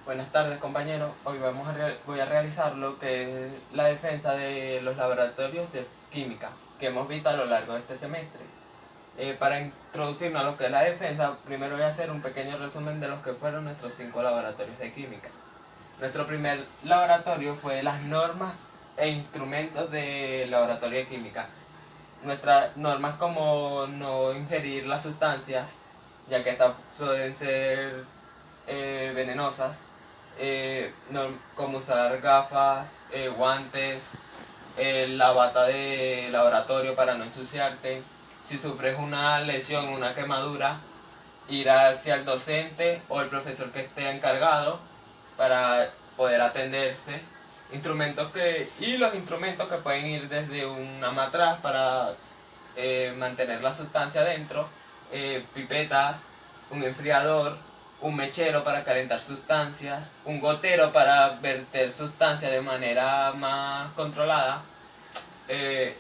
Buenas tardes, compañeros. Hoy voy a realizar lo que es la defensa de los laboratorios de química que hemos visto a lo largo de este semestre. Para introducirnos a lo que es la defensa, primero voy a hacer un pequeño resumen de los que fueron nuestros 5 laboratorios de química. Nuestro primer laboratorio fue las normas e instrumentos de laboratorio de química. Nuestras normas como no ingerir las sustancias, ya que estas suelen ser venenosas, como usar gafas, guantes, la bata de laboratorio para no ensuciarte. Si sufres una lesión, una quemadura, ir hacia el docente o el profesor que esté encargado para poder atenderse. Y los instrumentos que pueden ir desde una matraz para mantener la sustancia dentro, pipetas, un enfriador, un mechero para calentar sustancias, un gotero para verter sustancias de manera más controlada. Eh,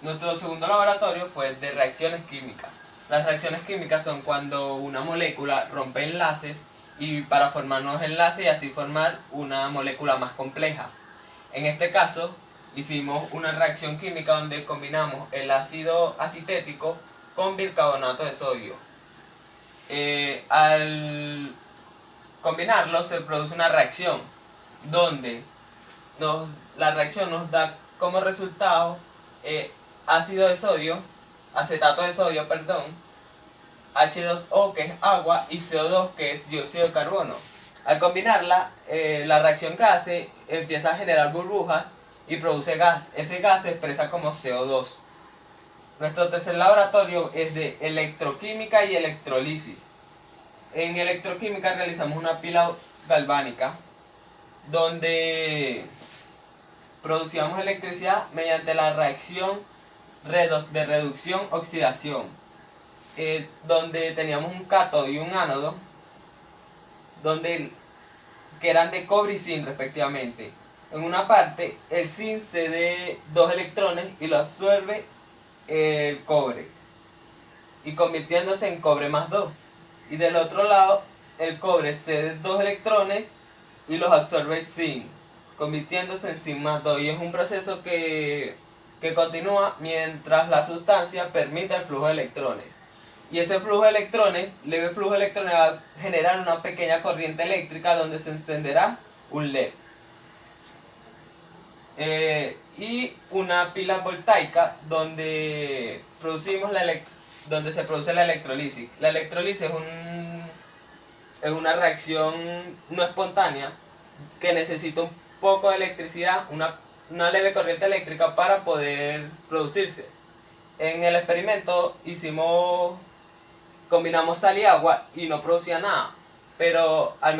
Nuestro segundo laboratorio fue de reacciones químicas. Las reacciones químicas son cuando una molécula rompe enlaces y para formar nuevos enlaces y así formar una molécula más compleja. En este caso, hicimos una reacción química donde combinamos el ácido acetético con bicarbonato de sodio. Al combinarlo se produce una reacción donde la reacción nos da como resultado ácido de sodio, acetato de sodio, perdón, H2O que es agua y CO2 que es dióxido de carbono. Al combinarla, la reacción que hace empieza a generar burbujas y produce gas. Ese gas se expresa como CO2. Nuestro tercer laboratorio es de electroquímica y electrolisis. En electroquímica realizamos una pila galvánica donde producíamos electricidad mediante la reacción de reducción-oxidación, donde teníamos un cátodo y un ánodo, que eran de cobre y zinc respectivamente. En una parte el zinc cede 2 electrones y lo absorbe el cobre, y convirtiéndose en cobre más 2. Y del otro lado el cobre cede 2 electrones y los absorbe el zinc, convirtiéndose en zinc más 2. Y es un proceso que continúa mientras la sustancia permite el flujo de electrones. Y ese flujo de electrones, leve flujo de electrones, va a generar una pequeña corriente eléctrica donde se encenderá un LED. Y una pila voltaica donde donde se produce la electrolisis. La electrolisis es una reacción no espontánea que necesita un poco de electricidad, una leve corriente eléctrica para poder producirse. En el experimento combinamos sal y agua y no producía nada, pero al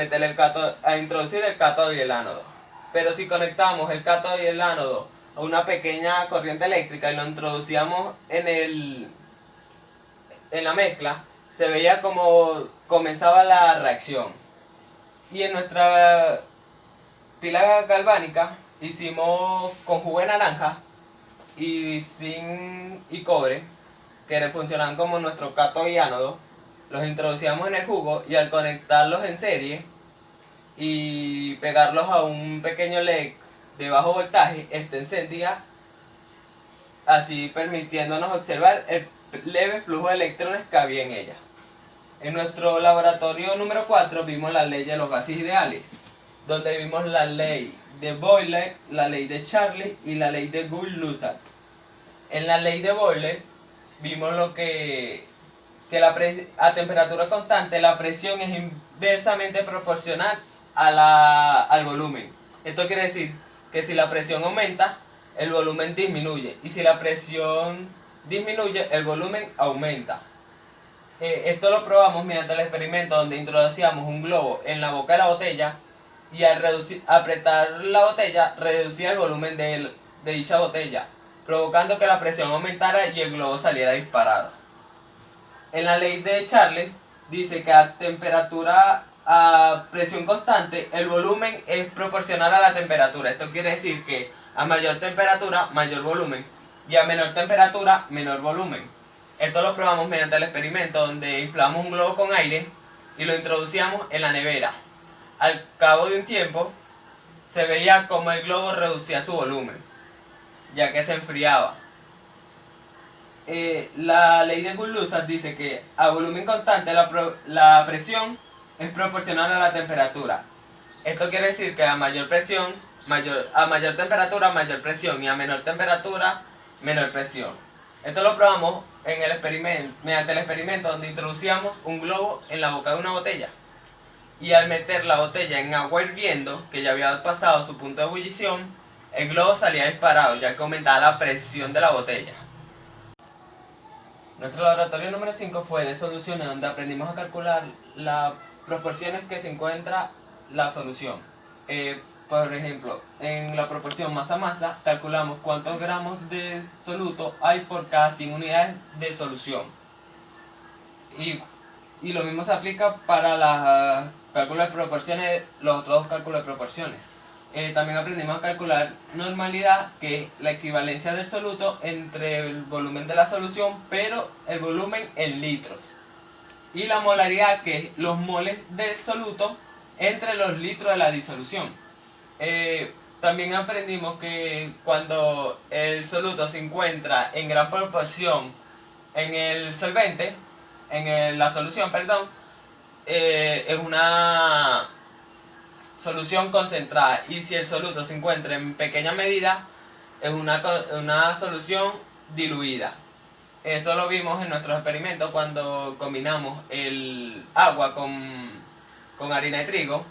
introducir el cátodo y el ánodo. Pero si conectamos el cátodo y el ánodo a una pequeña corriente eléctrica y lo introducíamos en la mezcla, se veía como comenzaba la reacción. Y en nuestra pila galvánica hicimos con jugo de naranja y zinc y cobre, que funcionaban como nuestro cátodo y ánodo. Los introducíamos en el jugo y al conectarlos en serie y pegarlos a un pequeño LED de bajo voltaje, este encendía, así permitiéndonos observar el leve flujo de electrones que había en ella. En nuestro laboratorio número 4 vimos la ley de los gases ideales, donde vimos la ley de Boyle, la ley de Charlie y la ley de Gould-Lussat. En la ley de Boyle vimos a temperatura constante la presión es inversamente proporcional al volumen. Esto quiere decir que si la presión aumenta, el volumen disminuye, y si la presión disminuye, el volumen aumenta. Esto lo probamos mediante el experimento donde introducíamos un globo en la boca de la botella y al apretar la botella reducía el volumen de dicha botella, provocando que la presión aumentara y el globo saliera disparado. En la ley de Charles dice que a presión constante el volumen es proporcional a la temperatura. Esto quiere decir que a mayor temperatura, mayor volumen, y a menor temperatura, menor volumen. Esto lo probamos mediante el experimento donde inflamos un globo con aire y lo introducíamos en la nevera. al cabo de un tiempo se veía como el globo reducía su volumen, ya que se enfriaba. La ley de Coulomb dice que a volumen constante la presión es proporcional a la temperatura. Esto quiere decir que a mayor presión, a mayor temperatura, mayor presión, y a menor temperatura, menor presión. Esto lo probamos en el experimento, mediante el experimento donde introducíamos un globo en la boca de una botella. Y al meter la botella en agua hirviendo, que ya había pasado su punto de ebullición, el globo salía disparado, ya que aumentaba la presión de la botella. Nuestro laboratorio número 5 fue de soluciones, donde aprendimos a calcular las proporciones que se encuentra la solución. Por ejemplo, en la proporción masa-masa calculamos cuántos gramos de soluto hay por cada 100 unidades de solución. Y lo mismo se aplica para los cálculos de proporciones, los otros dos cálculos de proporciones. También aprendimos a calcular normalidad, que es la equivalencia del soluto entre el volumen de la solución, pero el volumen en litros. Y la molaridad, que es los moles del soluto entre los litros de la disolución. También aprendimos que cuando el soluto se encuentra en gran proporción en el solvente, la solución, perdón, es una solución concentrada, y si el soluto se encuentra en pequeña medida es una solución diluida. Eso lo vimos en nuestros experimentos cuando combinamos el agua con harina de trigo.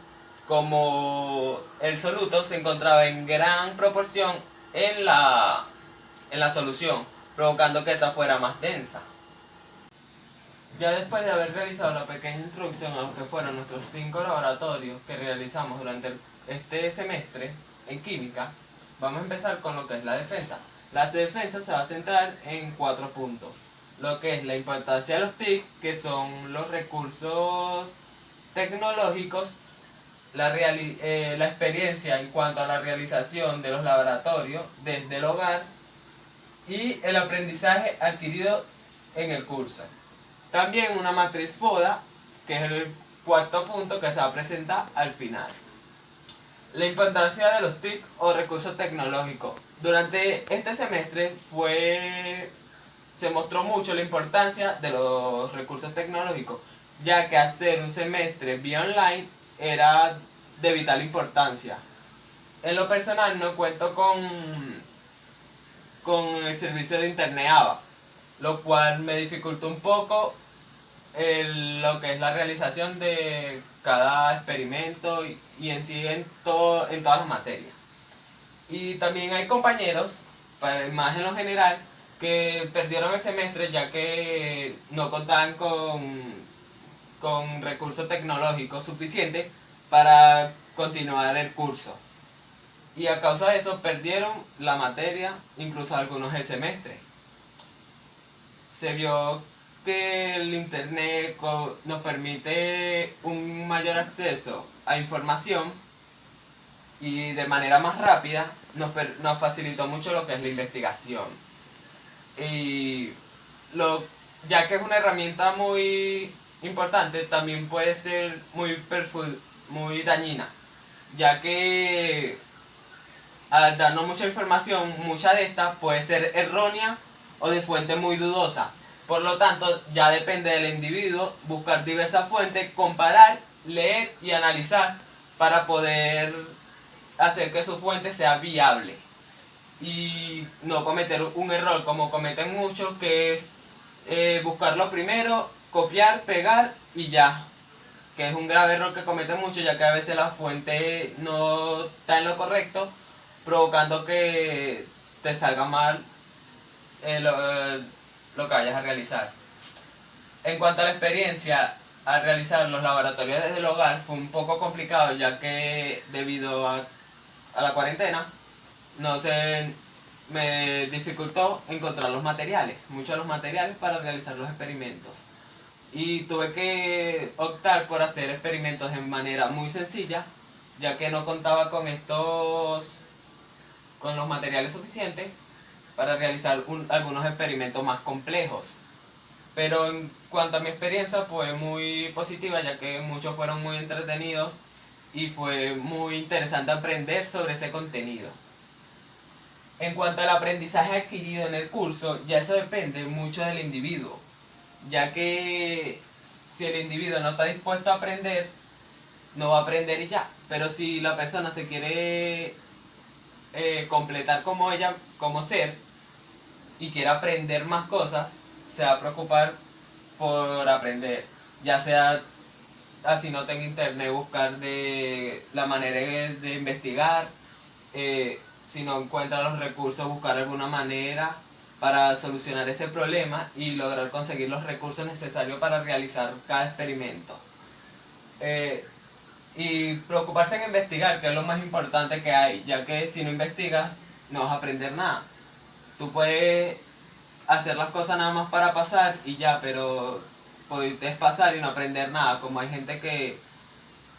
Como el soluto se encontraba en gran proporción en la solución, provocando que esta fuera más densa. Ya después de haber realizado la pequeña introducción a lo que fueron nuestros 5 laboratorios que realizamos durante este semestre en química, vamos a empezar con lo que es la defensa. La defensa se va a centrar en 4 puntos. Lo que es la importancia de los TIC, que son los recursos tecnológicos, la experiencia en cuanto a la realización de los laboratorios desde el hogar y el aprendizaje adquirido en el curso. También una matriz FODA, que es el cuarto punto que se va a presentar al final. La importancia de los TIC o recursos tecnológicos. Durante este semestre se mostró mucho la importancia de los recursos tecnológicos, ya que hacer un semestre vía online era de vital importancia. En lo personal no cuento con el servicio de internet ABA, lo cual me dificultó un poco lo que es la realización de cada experimento y en sí en todas las materias. Y también hay compañeros, más en lo general, que perdieron el semestre ya que no contaban con recursos tecnológicos suficientes para continuar el curso. Y a causa de eso perdieron la materia, incluso algunos el semestre. Se vio que el internet nos permite un mayor acceso a información y de manera más rápida nos facilitó mucho lo que es la investigación. Y ya que es una herramienta muy importante, también puede ser muy dañina, ya que al darnos mucha información, mucha de esta puede ser errónea o de fuente muy dudosa. Por lo tanto, ya depende del individuo buscar diversas fuentes, comparar, leer y analizar para poder hacer que su fuente sea viable y no cometer un error como cometen muchos, que es buscarlo primero, copiar, pegar y ya, que es un grave error que cometen muchos, ya que a veces la fuente no está en lo correcto, provocando que te salga mal lo que vayas a realizar. En cuanto a la experiencia al realizar los laboratorios desde el hogar, fue un poco complicado, ya que debido a la cuarentena me dificultó encontrar muchos de los materiales para realizar los experimentos. Y tuve que optar por hacer experimentos de manera muy sencilla, ya que no contaba con los materiales suficientes para realizar algunos experimentos más complejos. Pero en cuanto a mi experiencia fue muy positiva, ya que muchos fueron muy entretenidos y fue muy interesante aprender sobre ese contenido. En cuanto al aprendizaje adquirido en el curso, ya eso depende mucho del individuo, ya que si el individuo no está dispuesto a aprender, no va a aprender y ya. Pero si la persona se quiere completar como ella, como ser, y quiere aprender más cosas, se va a preocupar por aprender, ya sea así no tenga internet, buscar de la manera de investigar, si no encuentra los recursos, buscar alguna manera para solucionar ese problema y lograr conseguir los recursos necesarios para realizar cada experimento. Y preocuparse en investigar, que es lo más importante que hay, ya que si no investigas no vas a aprender nada. Tú puedes hacer las cosas nada más para pasar y ya, pero puedes pasar y no aprender nada, como hay gente que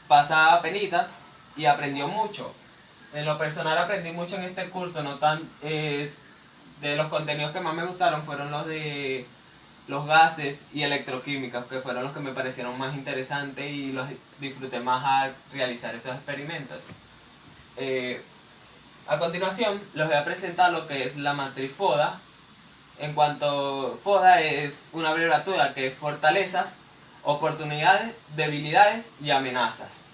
pasa penitas y aprendió mucho. En lo personal aprendí mucho en este curso, no tan de los contenidos que más me gustaron fueron los de los gases y electroquímicos, que fueron los que me parecieron más interesantes y los disfruté más al realizar esos experimentos. A continuación les voy a presentar lo que es la matriz FODA. En cuanto FODA es una abreviatura que es fortalezas, oportunidades, debilidades y amenazas.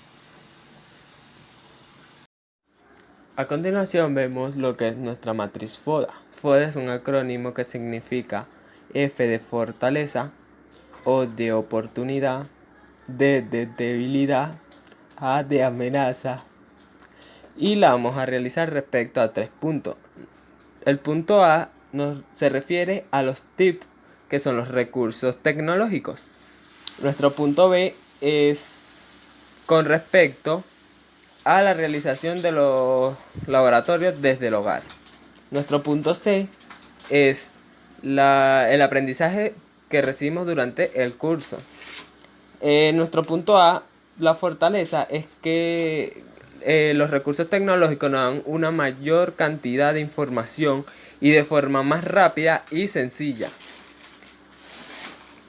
A continuación vemos lo que es nuestra matriz FODA. FODA es un acrónimo que significa F de fortaleza, O de oportunidad, D de debilidad, A de amenaza. Y la vamos a realizar respecto a 3 puntos. El punto A se refiere a los TIP, que son los recursos tecnológicos. Nuestro punto B es con respecto a la realización de los laboratorios desde el hogar. Nuestro punto C es el aprendizaje que recibimos durante el curso. Nuestro punto A, la fortaleza, es que los recursos tecnológicos nos dan una mayor cantidad de información y de forma más rápida y sencilla.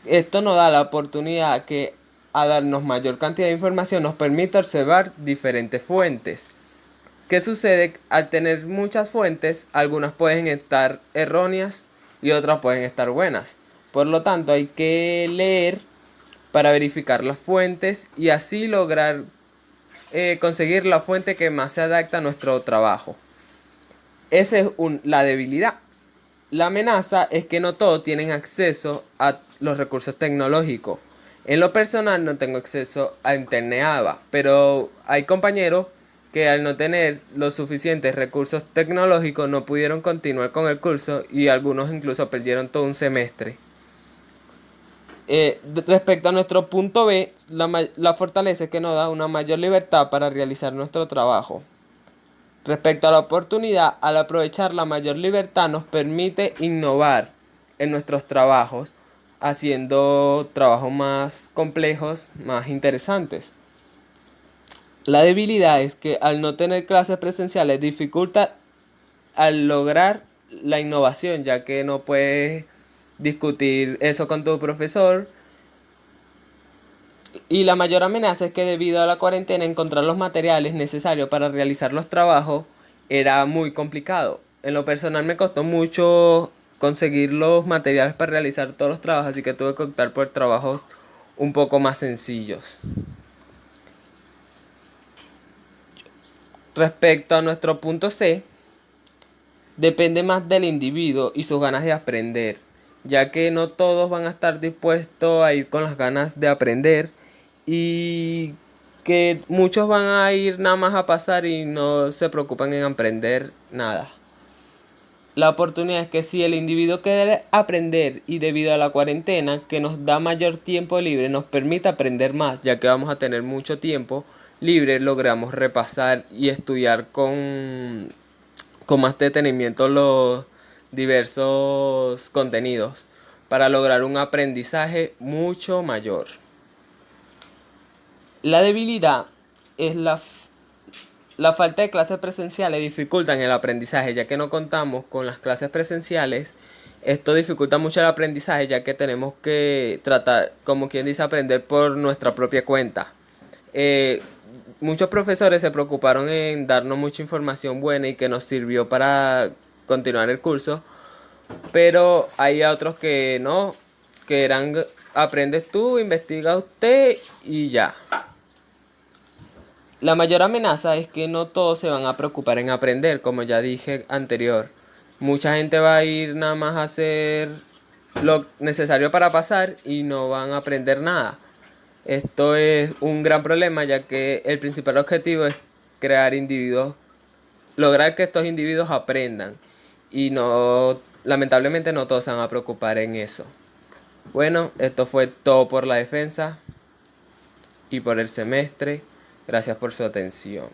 Esto nos da la oportunidad que a darnos mayor cantidad de información nos permite observar diferentes fuentes. ¿Qué sucede? Al tener muchas fuentes, algunas pueden estar erróneas y otras pueden estar buenas. Por lo tanto, hay que leer para verificar las fuentes y así lograr conseguir la fuente que más se adapta a nuestro trabajo. Esa es la debilidad. La amenaza es que no todos tienen acceso a los recursos tecnológicos. En lo personal no tengo acceso a internet AVA, pero hay compañeros que al no tener los suficientes recursos tecnológicos no pudieron continuar con el curso y algunos incluso perdieron todo un semestre. Respecto a nuestro punto B, la fortaleza es que nos da una mayor libertad para realizar nuestro trabajo. Respecto a la oportunidad, al aprovechar la mayor libertad nos permite innovar en nuestros trabajos, haciendo trabajos más complejos, más interesantes. La debilidad es que al no tener clases presenciales dificulta al lograr la innovación, ya que no puedes discutir eso con tu profesor. Y la mayor amenaza es que debido a la cuarentena encontrar los materiales necesarios para realizar los trabajos era muy complicado. En lo personal me costó mucho conseguir los materiales para realizar todos los trabajos, así que tuve que optar por trabajos un poco más sencillos. Respecto a nuestro punto C, depende más del individuo y sus ganas de aprender, ya que no todos van a estar dispuestos a ir con las ganas de aprender y que muchos van a ir nada más a pasar y no se preocupan en aprender nada. La oportunidad es que si el individuo quiere aprender y debido a la cuarentena que nos da mayor tiempo libre nos permite aprender más, ya que vamos a tener mucho tiempo libre, logramos repasar y estudiar con más detenimiento los diversos contenidos para lograr un aprendizaje mucho mayor. La debilidad es la falta de clases presenciales dificultan el aprendizaje, ya que no contamos con las clases presenciales. Esto dificulta mucho el aprendizaje, ya que tenemos que tratar, como quien dice, aprender por nuestra propia cuenta. muchos profesores se preocuparon en darnos mucha información buena y que nos sirvió para continuar el curso, pero hay otros que no, que eran aprendes tú, investiga usted y ya. La mayor amenaza es que no todos se van a preocupar en aprender, como ya dije anterior. Mucha gente va a ir nada más a hacer lo necesario para pasar y no van a aprender nada. Esto es un gran problema, ya que el principal objetivo es crear individuos, lograr que estos individuos aprendan, y no, lamentablemente no todos se van a preocupar en eso. Bueno, esto fue todo por la defensa y por el semestre. Gracias por su atención.